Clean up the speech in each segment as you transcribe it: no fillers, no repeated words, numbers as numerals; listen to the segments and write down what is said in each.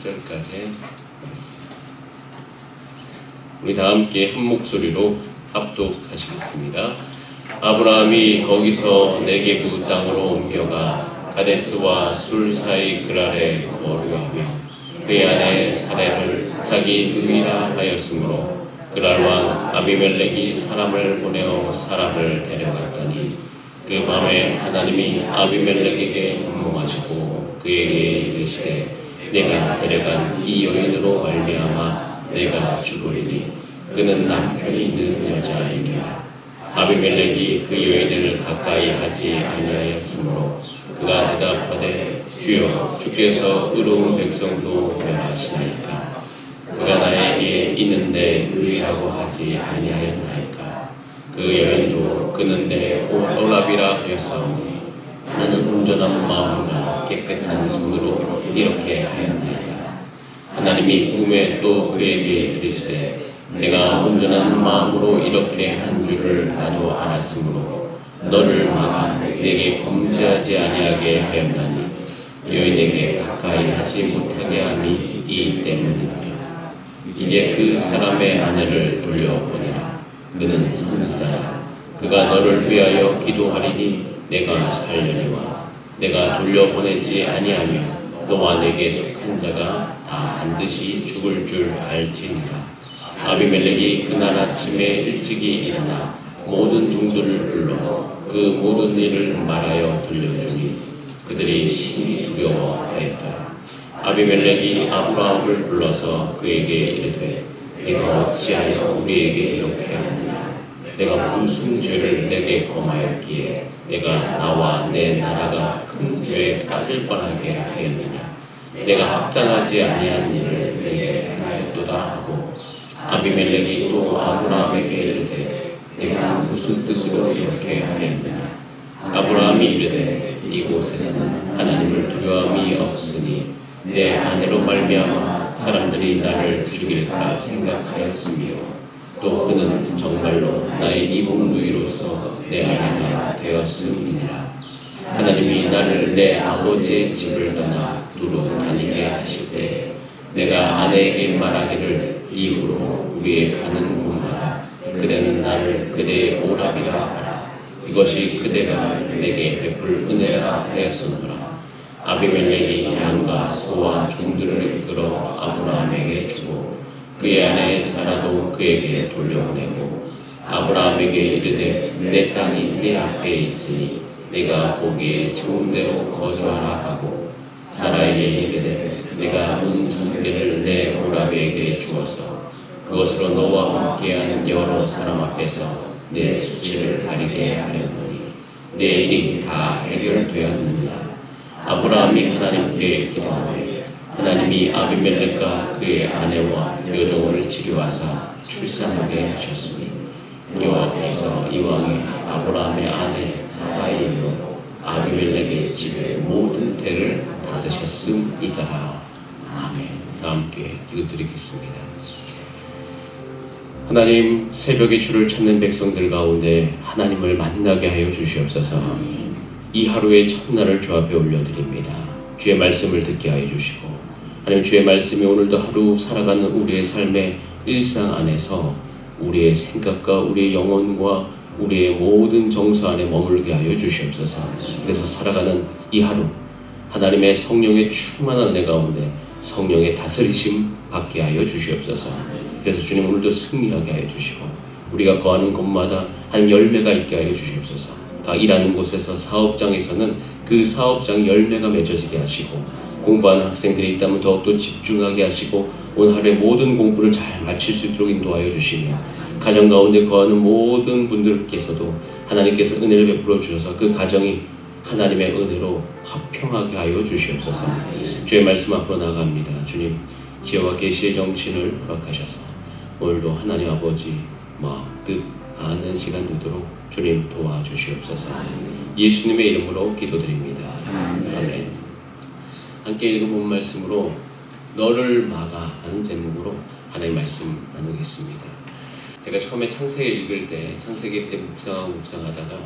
10절까지 하겠습니다. 우리 다 함께 한 목소리로 합독하시겠습니다. 아브라함이 거기서 네게부 땅으로 옮겨가 가데스와 술 사이 그랄에 거류하며 그의 아내 사레를 자기 누이라 하였으므로 그랄 왕 아비멜렉이 사람을 보내어 사람을 데려갔더니 그 밤에 하나님이 아비멜렉에게 현몽하시고 그에게 이르시되 내가 데려간 이 여인으로 말미암아 내가 죽으리니 그는 남편이 있는 여자이니라. 아비멜렉이 그 여인을 가까이 하지 아니하였으므로 그가 대답하되 주여 주께서 의로운 백성도 멸하시나이까 그가 나에게 있는데 의라고 하지 아니하였나이까. 그 여인도 그는 내 오라비라 하였사오니 나는 온전한 마음과 깨끗한 손으로 이렇게 하였나이다. 하나님이 꿈에 또 그에게 이르시되 내가 온전한 마음으로 이렇게 한 줄을 나도 알았으므로 너를 막아 내게 범죄하지 아니하게 하였나니 여인에게 가까이 하지 못하게 함이 이 때문이라. 이제 그 사람의 아내를 돌려보내라. 그는 선지자라. 그가 너를 위하여 기도하리니 내가 살려니와 내가 돌려보내지 아니하며 너와 내게 속한 자가 다 반드시 죽을 줄 알지니라. 아비멜렉이 그날 아침에 일찍이 일어나 모든 종들을 불러 그 모든 일을 말하여 들려주니 그들이 심히 두려워하였더라. 아비멜렉이 아브라함을 불러서 그에게 이르되 네가 어찌하여 우리에게 이렇게 하느냐. 내가 무슨 죄를 내게 범하였기에 내가 나와 내 나라가 큰 죄에 빠질 뻔하게 하였느냐. 내가 합당하지 아니한 일을 내게 행하였도다 하고 아비멜렉이 또 아브라함에게 이르되 내가 무슨 뜻으로 이렇게 하였느냐. 아브라함이 이르되 이곳에서는 하나님을 두려움이 없으니 내 아내로 말미암아 사람들이 나를 죽일까 생각하였으며 또 그는 정말로 나의 이복 누이로서 내 아내가 되었음이니라. 하나님이 나를 내 아버지의 집을 떠나 두루 다니게 하실 때 내가 아내에게 말하기를 이후로 우리의 가는 곳마다 그대는 나를 그대의 오라비라 하라. 이것이 그대가 내게 베풀 은혜라 하였으므로 아비멜렉이 양과 소와 종들을 이끌어 아브라함에게 주고 그의 아내 사라도 그에게 돌려보내고 아브라함에게 이르되 내 땅이 네 앞에 있으니 네가 거기에 좋은 데로 거주하라 하고 사라에게 이르되 내가 은 전대를 내 오라비에게 주어서 그것으로 너와 함께한 여러 사람 앞에서 내 수치를 가리게 하였노니 내 일이 다 해결되었느니라. 아브라함이 하나님께 기도하되 하나님이 아비멜렉과 그의 아내와 여종을 치료하사 출산하게 하셨으니 여호와께서 이왕에 아브라함의 아내 사라이로 아비멜렉의 집에 모든 때를 닫으셨음이다. 아멘. 다 함께 기도드리겠습니다. 하나님, 새벽에 주를 찾는 백성들 가운데 하나님을 만나게 하여 주시옵소서. 이 하루의 첫날을 주 앞에 올려드립니다. 주의 말씀을 듣게 하여 주시고 하나님, 주의 말씀이 오늘도 하루 살아가는 우리의 삶의 일상 안에서 우리의 생각과 우리의 영혼과 우리의 모든 정서 안에 머물게 하여 주시옵소서. 그래서 살아가는 이 하루 하나님의 성령의 충만한 은혜 가운데 성령의 다스리심 받게 하여 주시옵소서. 그래서 주님, 오늘도 승리하게 하여 주시고 우리가 거하는 곳마다 한 열매가 있게 하여 주시옵소서. 다 일하는 곳에서 사업장에서는 그 사업장 열매가 맺어지게 하시고 공부하는 학생들이 있다면 더욱더 집중하게 하시고 오늘 하루의 모든 공부를 잘 마칠 수 있도록 인도하여 주시며 가정 가운데 거하는 모든 분들께서도 하나님께서 은혜를 베풀어 주셔서 그 가정이 하나님의 은혜로 화평하게 하여 주시옵소서. 주의 말씀 앞으로 나갑니다. 주님, 지혜와 계시의 정신을 허락하셔서 오늘도 하나님 아버지 마음 뜻 아는 시간 되도록 주님 도와주시옵소서. 예수님의 이름으로 기도드립니다. 아멘. 함께 읽어본 말씀으로 너를 막아 라는 제목으로 하나님의 말씀 나누겠습니다. 제가 처음에 창세기 읽을 때 창세기 때 묵상하다가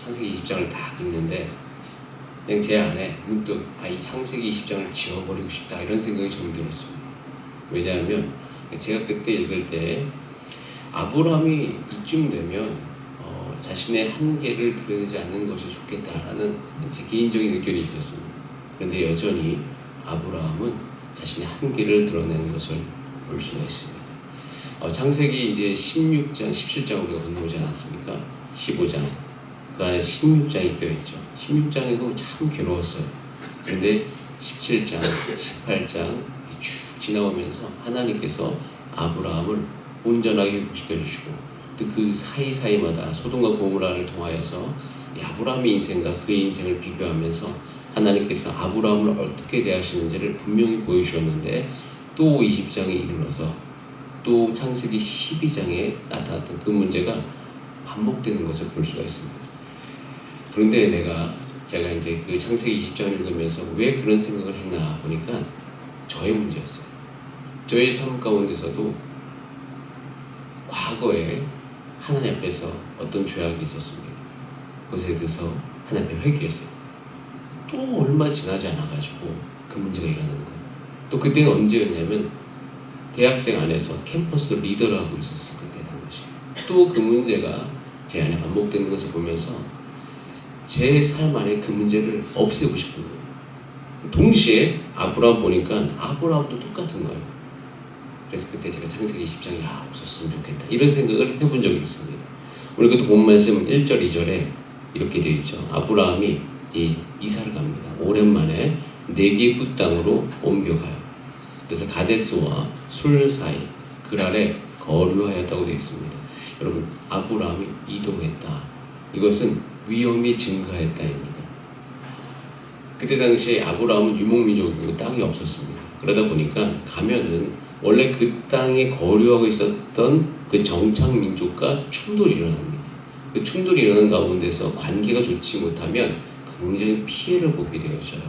창세기 20장을 다 읽는데 그냥 제 안에 문득 이 창세기 20장을 지워버리고 싶다 이런 생각이 좀 들었습니다. 왜냐하면 제가 그때 읽을 때 아브라함이 이쯤 되면 자신의 한계를 드러내지 않는 것이 좋겠다라는 제 개인적인 의견이 있었습니다. 그런데 여전히 아브라함은 자신의 한계를 드러내는 것을 볼 수가 있습니다. 창세기 이제 16장, 17장 우리가 건너오지 않았습니까? 15장. 그 안에 16장이 껴있죠. 16장에도 참 괴로웠어요. 그런데 17장, 18장 쭉 지나오면서 하나님께서 아브라함을 온전하게 회복시켜주시고 또 그 사이사이마다 소돔과 고모라를 통하여서 아브라함의 인생과 그의 인생을 비교하면서 하나님께서 아브라함을 어떻게 대하시는지를 분명히 보여주셨는데 또 20장에 이르러서 또 창세기 12장에 나타났던 그 문제가 반복되는 것을 볼 수가 있습니다. 그런데 제가 이제 그 창세기 20장을 읽으면서 왜 그런 생각을 했나 보니까 저의 문제였어요. 저의 삶 가운데서도 과거에 하나님 앞에서 어떤 죄악이 있었습니다. 그것에 대해서 하나님 앞에 회개했어요. 또 얼마 지나지 않아가지고 그 문제가 일어나는 거예요. 또 그때는 언제였냐면 대학생 안에서 캠퍼스 리더를 하고 있었어요. 그때 당시. 또 그 문제가 제 안에 반복되는 것을 보면서 제 삶 안에 그 문제를 없애고 싶은 거예요. 동시에 아브라함 보니까 아브라함도 똑같은 거예요. 그래서 그때 제가 창세기 20장이 없었으면 좋겠다 이런 생각을 해본 적이 있습니다. 오늘 그 본 말씀 1절 2절에 이렇게 되어 있죠. 아브라함이 이사를 갑니다. 오랜만에 네게부 땅으로 옮겨가요. 그래서 가데스와 술 사이 그랄에 거류하였다고 되어 있습니다. 여러분, 아브라함이 이동했다. 이것은 위험이 증가했다입니다. 그때 당시에 아브라함은 유목민족이고 땅이 없었습니다. 그러다 보니까 가면은 원래 그 땅에 거류하고 있었던 그 정착민족과 충돌이 일어납니다. 그 충돌이 일어난 가운데서 관계가 좋지 못하면 굉장히 피해를 보게 되어져요.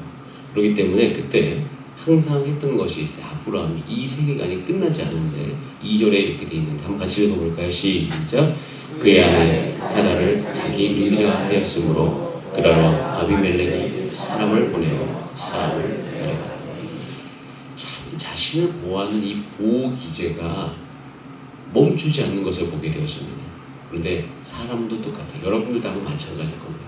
그렇기 때문에 그때 항상 했던 것이 있어요. 아브라함이 이 세계관이 끝나지 않은데 2절에 이렇게 되어 있는데 한번 같이 읽어볼까요? 시작. 그의 아내 사라를 자기 누이라 하였으므로 그러나 아비멜렉이 사람을 보내어 사람을 데려갔다. 참 자신을 보호하는 이 보호 기제가 멈추지 않는 것을 보게 되었습니다. 그런데 사람도 똑같아요. 여러분들도 아마 마찬가지일 겁니다.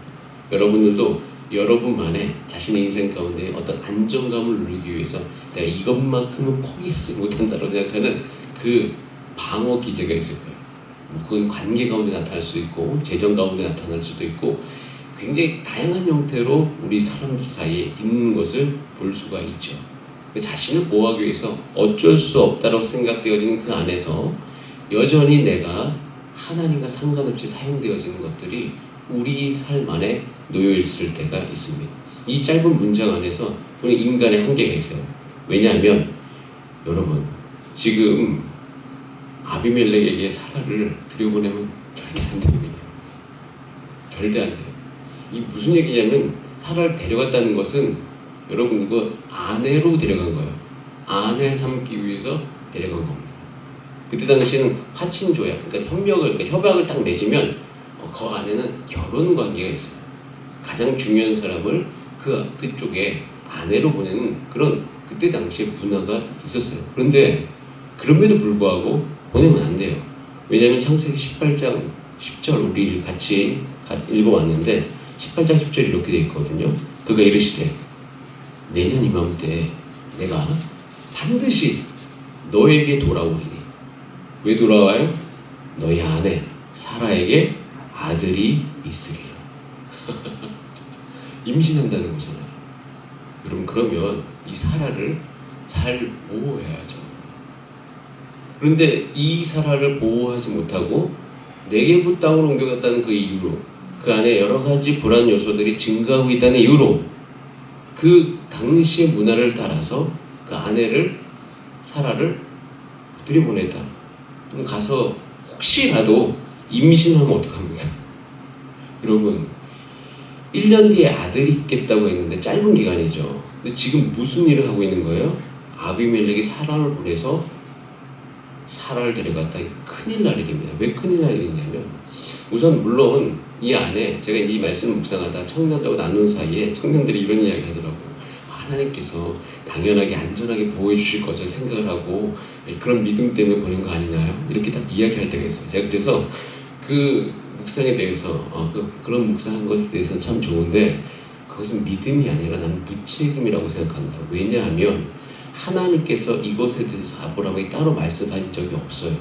여러분들도 여러분만의 자신의 인생 가운데 어떤 안정감을 누리기 위해서 내가 이것만큼은 포기하지 못한다고 생각하는 그 방어 기제가 있을 거예요. 그건 관계 가운데 나타날 수도 있고 재정 가운데 나타날 수도 있고 굉장히 다양한 형태로 우리 사람들 사이에 있는 것을 볼 수가 있죠. 자신을 보호하기 위해서 어쩔 수 없다고 생각되어지는 그 안에서 여전히 내가 하나님과 상관없이 사용되어지는 것들이 우리 삶 안에 놓여 있을 때가 있습니다. 이 짧은 문장 안에서 우리 인간의 한계가 있어요. 왜냐하면 여러분 지금 아비멜렉에게 사라를 들여보내면 절대 안 됩니다. 절대 안 돼요. 이 무슨 얘기냐면 사라를 데려갔다는 것은 여러분 이거 아내로 데려간 거예요. 아내 삼기 위해서 데려간 겁니다. 그때 당시에는 화친조약, 그러니까 협약을 딱 맺으면 그 안에는 결혼 관계가 있어요. 가장 중요한 사람을 그쪽에 아내로 보내는 그런 그때 당시에 문화가 있었어요. 그런데 그럼에도 불구하고 보내면 안 돼요. 왜냐하면 창세기 18장 10절 우리 같이 읽어왔는데 18장 10절이 이렇게 되어 있거든요. 그가 이르시되 내년 이맘때 내가 반드시 너에게 돌아오리니. 왜 돌아와요? 너희 아내 사라에게 아들이 있으리라. 임신한다는 거잖아요. 여러분 그러면 이 사라를 잘 보호해야죠. 그런데 이 사라를 보호하지 못하고 네게부 땅으로 옮겨갔다는 그 이유로 그 안에 여러 가지 불안 요소들이 증가하고 있다는 이유로 그 당시의 문화를 따라서 그 아내를 사라를 들여보냈다. 가서 혹시라도 임신하면 어떡합니까? 여러분 1년 뒤에 아들이 있겠다고 했는데 짧은 기간이죠. 근데 지금 무슨 일을 하고 있는 거예요? 아비멜렉이 사라를 보내서 사라를 데려갔다. 큰일 날 일입니다. 왜 큰일 날 일이냐면 우선 물론 이 안에 제가 이 말씀을 묵상하다 청년들하고 나눈 사이에 청년들이 이런 이야기 하더라고요. 하나님께서 당연하게 안전하게 보호해 주실 것을 생각을 하고 그런 믿음 때문에 보낸 거 아니나요? 이렇게 딱 이야기할 때가 있어요. 제가 그래서 그 묵상에 대해서 그런 묵상한 것에 대해서는 참 좋은데 그것은 믿음이 아니라 나는 무책임이라고 생각한다. 왜냐하면 하나님께서 이것에 대해서 아브라함에게 따로 말씀하신 적이 없어요.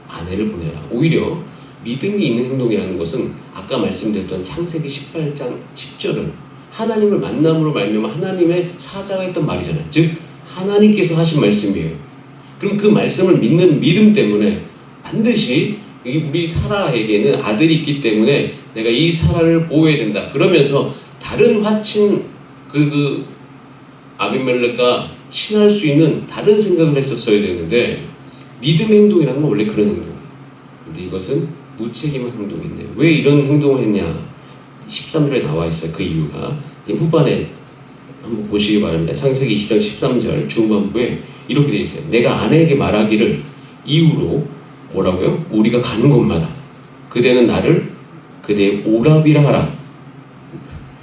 아내를 보내라. 오히려 믿음이 있는 행동이라는 것은 아까 말씀드렸던 창세기 18장 10절은 하나님을 만남으로 말미암아 하나님의 사자가 했던 말이잖아요. 즉 하나님께서 하신 말씀이에요. 그럼 그 말씀을 믿는 믿음 때문에 반드시 우리 사라에게는 아들이 있기 때문에 내가 이 사라를 보호해야 된다. 그러면서 다른 화친 그 아비멜렉과 친할 수 있는 다른 생각을 했었어야 되는데 믿음의 행동이라는 건 원래 그런 행동이에요. 근데 이것은 무책임한 행동인데 왜 이런 행동을 했냐? 13절에 나와 있어요. 그 이유가 후반에 한번 보시기 바랍니다. 창세기 20장 13절 중반부에 이렇게 되어 있어요. 내가 아내에게 말하기를 이후로 뭐라고요? 우리가 가는 곳마다 그대는 나를 그대의 오랍이라 하라.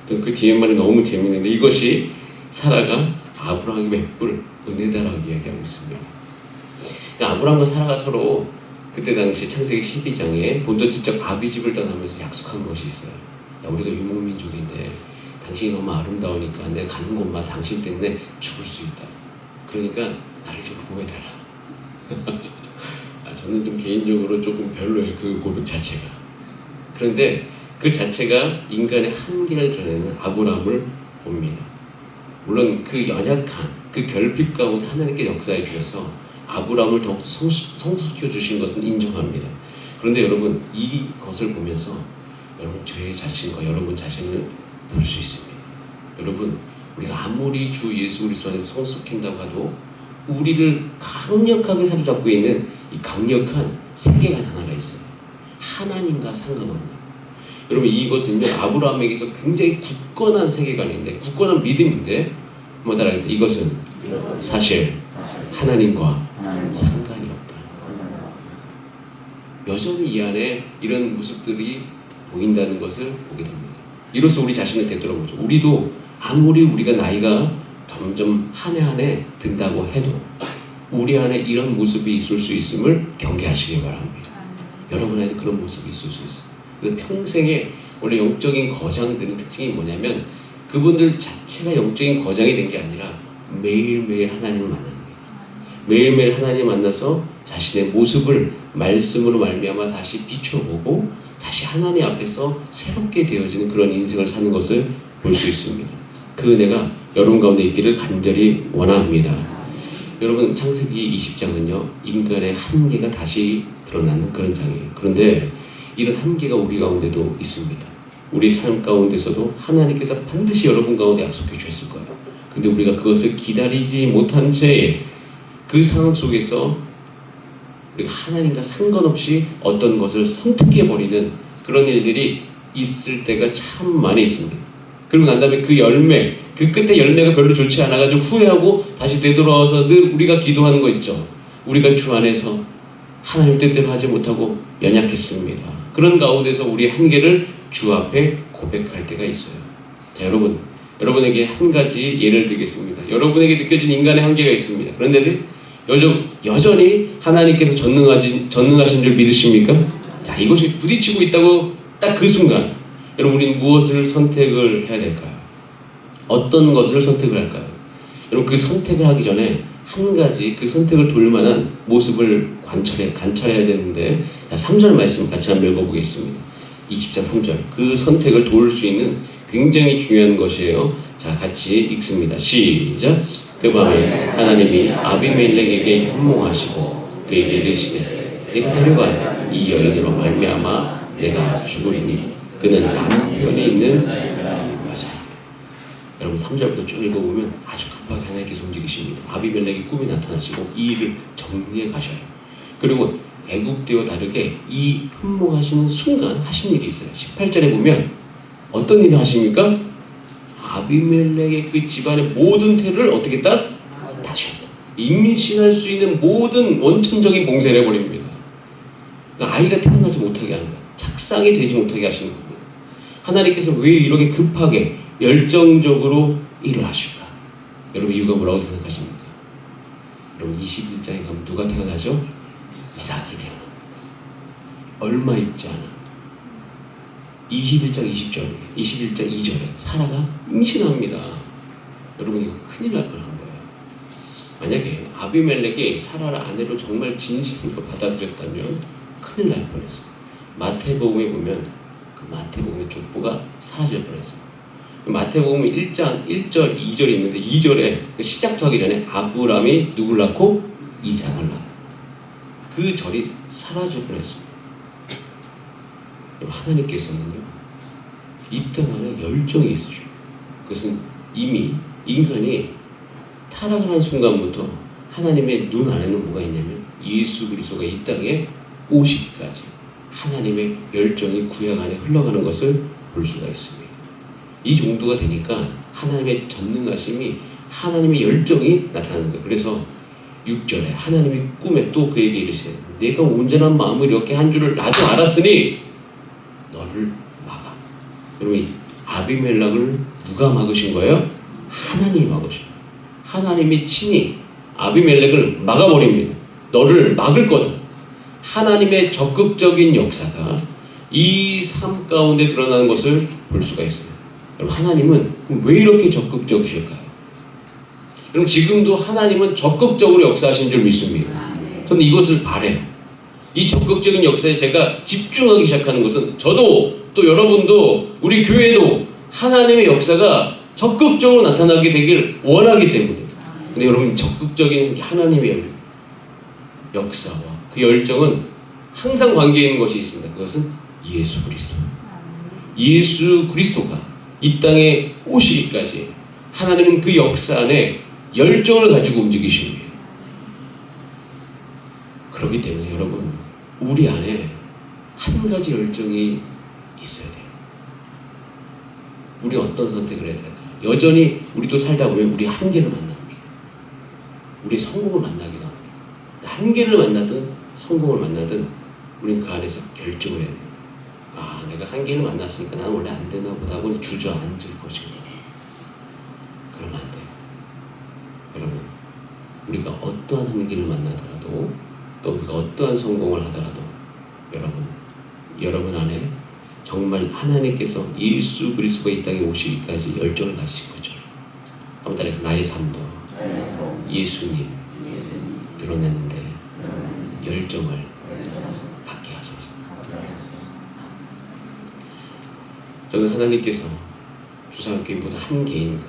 그 뒤에 말이 너무 재밌는데 이것이 사라가 아브라함에게 베풀 은혜다라고 이야기하고 있습니다. 그러니까 아브라함과 사라가 서로 그때 당시 창세기 12장에 본토집적 아비집을 떠나면서 약속한 것이 있어요. 야, 우리가 유목민족인데 당신이 너무 아름다우니까 내가 가는 곳마다 당신 때문에 죽을 수 있다. 그러니까 나를 좀 보호해달라. 저는 좀 개인적으로 조금 별로예요. 그 고백 자체가. 그런데 그 자체가 인간의 한계를 드러내는 아브라함을 봅니다. 물론 그 연약한 그 결핍 가운데 하나님께 역사해 주셔서 아브라함을 더욱더 성숙시켜 주신 것은 인정합니다. 그런데 여러분 이것을 보면서 여러분 제 자신과 여러분 자신을 볼 수 있습니다. 여러분 우리가 아무리 주 예수 그리스도 안에서 성숙한다고 해도 우리를 강력하게 사로잡고 있는 이 강력한 세계관 하나가 있어요. 하나님과 상관없는. 여러분 이것은요 아브라함에게서 굉장히 굳건한 세계관인데 굳건한 믿음인데 뭐 따라해서 이것은 사실 하나님과 상관이 없다. 여전히 이 안에 이런 모습들이 보인다는 것을 보게 됩니다. 이로써 우리 자신을 되돌아보죠. 우리도 아무리 우리가 나이가 점점 한 해 한 해 든다고 해도 우리 안에 이런 모습이 있을 수 있음을 경계하시기 바랍니다. 여러분에게 그런 모습이 있을 수 있어요. 그래서 평생에 원래 영적인 거장들의 특징이 뭐냐면 그분들 자체가 영적인 거장이 된 게 아니라 매일매일 하나님을 만납니다. 매일매일 하나님 만나서 자신의 모습을 말씀으로 말미암아 다시 비춰보고 다시 하나님 앞에서 새롭게 되어지는 그런 인생을 사는 것을 볼 수 있습니다. 그 은혜가 여러분 가운데 있기를 간절히 원합니다. 여러분 창세기 20장은요 인간의 한계가 다시 드러나는 그런 장이에요. 그런데 이런 한계가 우리 가운데도 있습니다. 우리 삶 가운데서도 하나님께서 반드시 여러분 가운데 약속해 주셨을 거예요. 근데 우리가 그것을 기다리지 못한 채 그 상황 속에서 우리가 하나님과 상관없이 어떤 것을 선택해버리는 그런 일들이 있을 때가 참 많이 있습니다. 그리고 난 다음에 그 열매, 그 끝에 열매가 별로 좋지 않아가지고 후회하고 다시 되돌아와서 늘 우리가 기도하는 거 있죠. 우리가 주 안에서 하나님 뜻대로 하지 못하고 연약했습니다. 그런 가운데서 우리의 한계를 주 앞에 고백할 때가 있어요. 자, 여러분에게 한 가지 예를 들겠습니다. 여러분에게 느껴진 인간의 한계가 있습니다. 그런데 여전히 하나님께서 전능하신 줄 믿으십니까? 자, 이것이 부딪히고 있다고 딱 그 순간 여러분 우리는 무엇을 선택을 해야 될까요? 어떤 것을 선택을 할까요? 여러분 그 선택을 하기 전에 한 가지 그 선택을 도울 만한 모습을 관찰해야 되는데 자, 3절 말씀 같이 한번 읽어보겠습니다. 20장 3절 그 선택을 도울 수 있는 굉장히 중요한 것이에요. 자, 같이 읽습니다. 시작. 그 밤에 하나님이 아비멜렉에게 현몽하시고 그에게 이르시되 내가 데려간 이 여인으로 말미암아 내가 죽으리니 그는 남편이 있는 여자입니다. 여러분 3절부터 쭉 읽어보면 아주 급하게 하나님께서 움직이십니다. 아비멜렉이 꿈이 나타나시고 이 일을 정리해 가셔요. 그리고 애국때와 다르게 이 현몽하시는 순간 하신 일이 있어요. 18절에 보면 어떤 일을 하십니까? 아비멜렉의 그 집안의 모든 태를 어떻게 다시 임신할 수 있는 모든 원천적인 봉쇄를 해버립니다. 그러니까 아이가 태어나지 못하게 하는 거예요. 착상이 되지 못하게 하시는 겁니다. 하나님께서 왜 이렇게 급하게 열정적으로 일을 하실까? 여러분 이유가 뭐라고 생각하십니까? 여러분 21장에 가면 누가 태어나죠? 이삭이 태어나. 얼마 있지 않아. 21장 20절, 21장 2절에 사라가 임신합니다. 여러분 이거 큰일 날 뻔한 거예요. 만약에 아비멜렉이 사라를 아내로 정말 진심으로 받아들였다면 큰일 날 뻔했어요. 마태복음에 보면 그 마태복음의 족보가 사라질 뻔했어요. 마태복음 1장 1절 2절이 있는데 2절에 시작도 하기 전에 아브라함이 누굴 낳고 이삭을 낳고 그 절이 사라질 뻔했습니다. 하나님께서는요 입당 안에 열정이 있으셔요. 그것은 이미 인간이 타락을 한 순간부터 하나님의 눈 안에는 뭐가 있냐면 예수 그리스도가 이 땅에 오시기까지 하나님의 열정이 구약 안에 흘러가는 것을 볼 수가 있습니다. 이 정도가 되니까 하나님의 전능하심이 하나님의 열정이 나타나는 거예요. 그래서 6절에 하나님이 꿈에 또 그에게 이르시되 내가 온전한 마음을 이렇게 한 줄을 나도 알았으니 너를 막아. 여러분 아비멜렉을 누가 막으신 거예요? 하나님이 막으신 거예요. 하나님이 친히 아비멜렉을 막아버립니다. 너를 막을 거다. 하나님의 적극적인 역사가 이 삶 가운데 드러나는 것을 볼 수가 있어요. 여러분 하나님은 왜 이렇게 적극적이실까요? 여러분 지금도 하나님은 적극적으로 역사하신 줄 믿습니다. 저는 이것을 바라요. 이 적극적인 역사에 제가 집중하기 시작하는 것은 저도 또 여러분도 우리 교회도 하나님의 역사가 적극적으로 나타나게 되길 원하기 때문에. 근데 여러분 적극적인 하나님의 역사와 그 열정은 항상 관계 있는 것이 있습니다. 그것은 예수 그리스도. 예수 그리스도가 이 땅에 오시기까지 하나님은 그 역사 안에 열정을 가지고 움직이십니다. 그렇기 때문에 여러분 우리 안에 한 가지 열정이 있어야 돼요. 우리 어떤 선택을 해야 될까? 여전히 우리도 살다 보면 우리 한계를 만납니다. 우리 성공을 만나기도 합니다. 한계를 만나든 성공을 만나든 우리는 그 안에서 결정을 해야 돼요. 아, 내가 한계를 만났으니까 나는 원래 안 되나 보다 하고 주저앉을 것인가. 그러면 안 돼요. 여러분, 우리가 어떠한 한계를 만나더라도 또 우리가 어떠한 성공을 하더라도 여러분 안에 정말 하나님께서 예수 그리스도가 이 땅에 오시기까지 열정을 가지신 거죠. 한번 따라해서 나의 삶도 예수님 드러내는데 열정을 갖게 하소서. 저는 하나님께서 주상교회보다 한 개인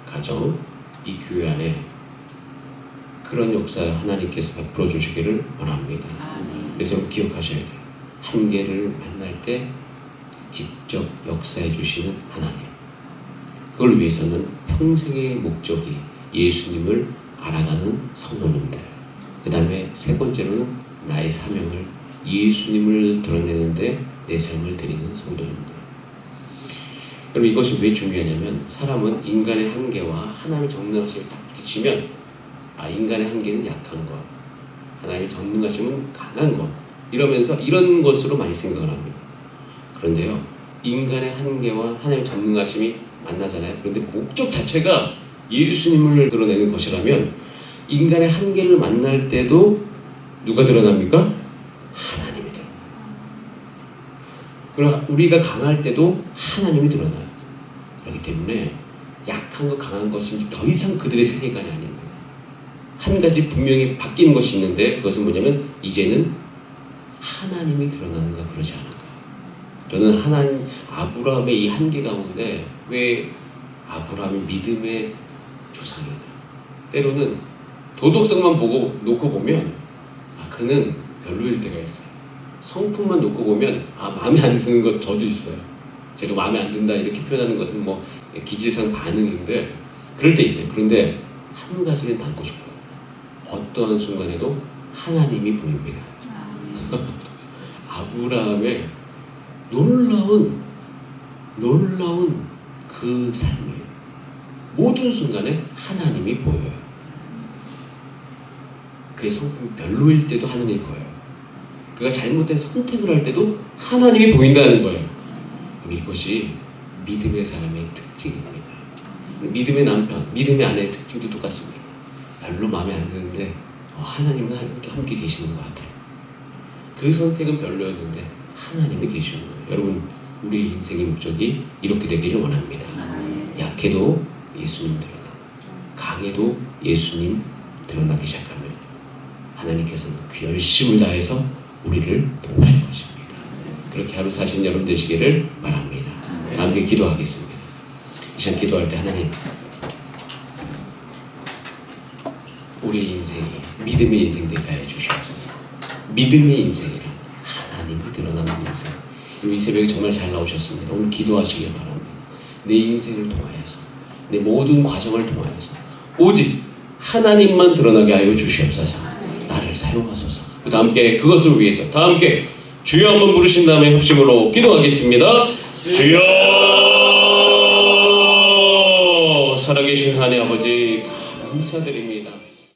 가정, 이 교회 안에 그런 역사 하나님께서 베풀어 주시기를 원합니다. 그래서 기억하셔야 돼요. 한계를 만날 때 직접 역사해 주시는 하나님. 그걸 위해서는 평생의 목적이 예수님을 알아가는 성도님들. 그 다음에 세 번째로는 나의 사명을 예수님을 드러내는데 내 삶을 드리는 성도님들. 그럼 이것이 왜 중요하냐면 사람은 인간의 한계와 하나님의 전능하심을 딱 부딪히면 인간의 한계는 약한 것, 하나님의 전능하심은 강한 것, 이러면서 이런 것으로 많이 생각을 합니다. 그런데요, 인간의 한계와 하나님의 전능하심이 만나잖아요. 그런데 목적 자체가 예수님을 드러내는 것이라면 인간의 한계를 만날 때도 누가 드러납니까? 하나님이 드러나요. 그리고 우리가 강할 때도 하나님이 드러나요. 그렇기 때문에 약한 것 강한 것인지 더 이상 그들의 세계관이 아닙니다. 한 가지 분명히 바뀐 것이 있는데 그것은 뭐냐면 이제는 하나님이 드러나는가 그러지 않은가. 저는 아브라함의 이 한계 가운데 왜 아브라함이 믿음의 조상이냐. 때로는 도덕성만 놓고 보면 그는 별로일 때가 있어요. 성품만 놓고 보면 마음에 안 드는 것 저도 있어요. 제가 마음에 안 든다 이렇게 표현하는 것은 뭐 기질상 반응인데 그럴 때 있어요. 그런데 한 가지는 닮고 싶어요. 어떠한 순간에도 하나님이 보입니다. 아브라함의 놀라운 그 삶이에요. 모든 순간에 하나님이 보여요. 그의 성품이 별로일 때도 하나님이 보여요. 그가 잘못된 선택을 할 때도 하나님이 보인다는 거예요. 이것이 믿음의 사람의 특징입니다. 믿음의 남편, 믿음의 아내의 특징도 똑같습니다. 별로 마음에 안 드는데 하나님은 함께 계시는 것 같아요. 그 선택은 별로였는데 하나님이 계시는 거예요. 여러분, 우리의 인생의 목적이 이렇게 되기를 원합니다. 약해도 예수님 드러나고 강해도 예수님 드러나기 시작하면 하나님께서는 그 열심을 다해서 우리를 도우실 것입니다. 그렇게 하루 사신 여러분 되시기를 바랍니다. 함께 기도하겠습니다. 이 시간 기도할 때 하나님, 우리의 인생이 믿음의 인생 되게 하여 주시옵소서. 믿음의 인생이라 하나님이 드러나는 인생. 이 새벽에 정말 잘 나오셨습니다. 오늘 기도하시길 바랍니다. 내 인생을 통하여서, 내 모든 과정을 통하여서 오직 하나님만 드러나게 하여 주시옵소서. 나를 사용하소서. 다 함께 그것을 위해서 다 함께 주여 한번 부르신 다음에 합심으로 기도하겠습니다. 주여! 살아계신 하나님 아버지 감사드립니다.